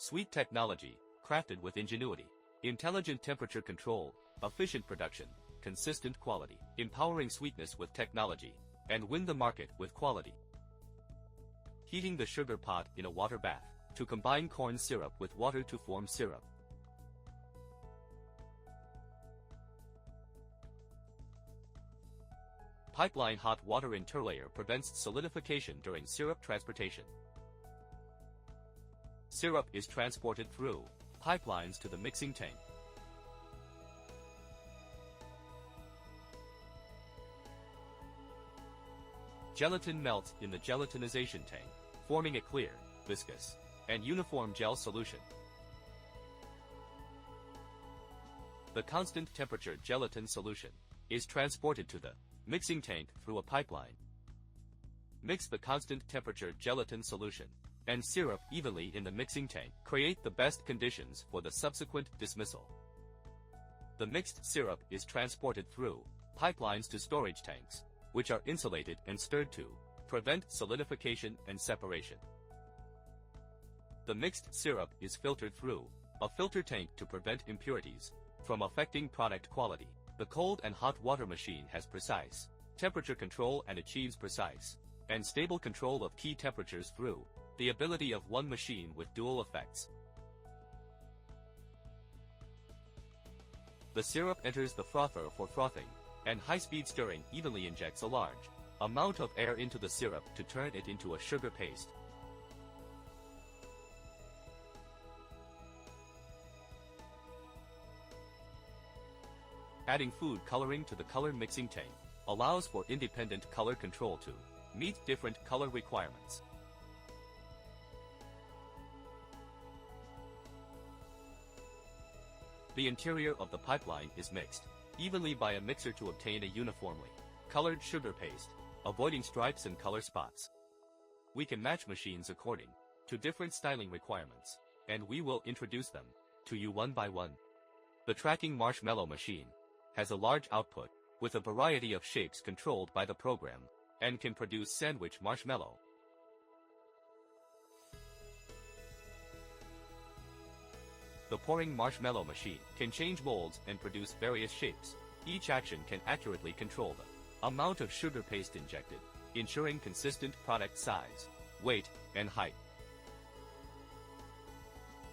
Sweet technology, crafted with ingenuity. Intelligent temperature control, efficient production, consistent quality. Empowering sweetness with technology, and win the market with quality. Heating the sugar pot in a water bath, to combine corn syrup with water to form syrup. Pipeline hot water interlayer prevents solidification during syrup transportation. Syrup is transported through pipelines to the mixing tank. Gelatin melts in the gelatinization tank, forming a clear, viscous, and uniform gel solution. The constant temperature gelatin solution is transported to the mixing tank through a pipeline. Mix the constant temperature gelatin solution and syrup evenly in the mixing tank. Create the best conditions for the subsequent dismissal. The mixed syrup is transported through pipelines to storage tanks, which are insulated and stirred to prevent solidification and separation. The mixed syrup is filtered through a filter tank to prevent impurities from affecting product quality. The cold and hot water machine has precise temperature control and achieves precise and stable control of key temperatures through the ability of one machine with dual effects. The syrup enters the frother for frothing, and high-speed stirring evenly injects a large amount of air into the syrup to turn it into a sugar paste. Adding food coloring to the color mixing tank allows for independent color control to meet different color requirements. The interior of the pipeline is mixed evenly by a mixer to obtain a uniformly colored sugar paste, avoiding stripes and color spots. We can match machines according to different styling requirements, and we will introduce them to you one by one. The tracking marshmallow machine has a large output with a variety of shapes controlled by the program and can produce sandwich marshmallow. The pouring marshmallow machine can change molds and produce various shapes. Each action can accurately control the amount of sugar paste injected, ensuring consistent product size, weight, and height.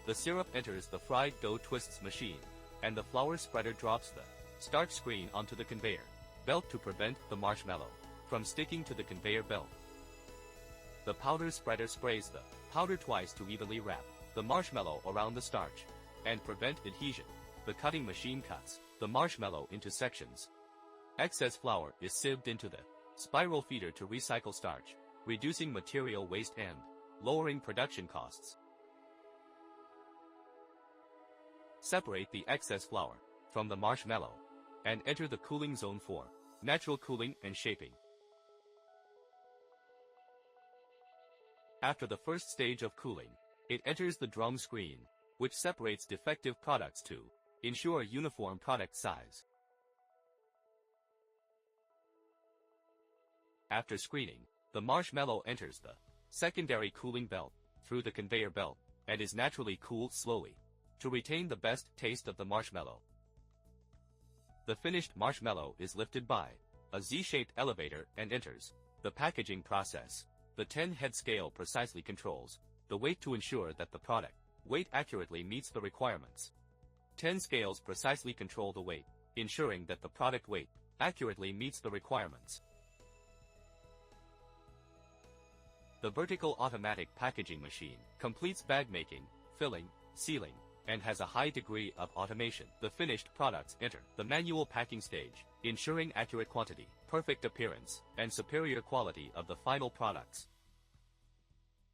The syrup enters the fried dough twists machine, and the flour spreader drops the starch screen onto the conveyor belt to prevent the marshmallow from sticking to the conveyor belt. The powder spreader sprays the powder twice to evenly wrap the marshmallow around the starch and prevent adhesion. The cutting machine cuts the marshmallow into sections. Excess flour is sieved into the spiral feeder to recycle starch, reducing material waste and lowering production costs. Separate the excess flour from the marshmallow and enter the cooling zone for natural cooling and shaping. After the first stage of cooling, it enters the drum screen, which separates defective products to ensure uniform product size. After screening, the marshmallow enters the secondary cooling belt through the conveyor belt and is naturally cooled slowly to retain the best taste of the marshmallow. The finished marshmallow is lifted by a Z-shaped elevator and enters the packaging process. The 10-head scale precisely controls the weight to ensure that the product weight accurately meets the requirements. 10 scales precisely control the weight, ensuring that the product weight accurately meets the requirements. The vertical automatic packaging machine completes bag making, filling, sealing, and has a high degree of automation. The finished products enter the manual packing stage, ensuring accurate quantity, perfect appearance, and superior quality of the final products.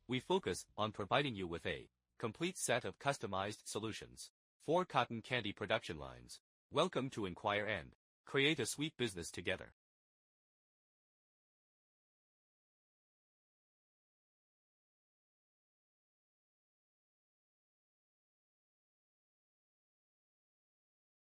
We focus on providing you with a complete set of customized solutions. 4 cotton candy production lines. Welcome to inquire and create a sweet business together.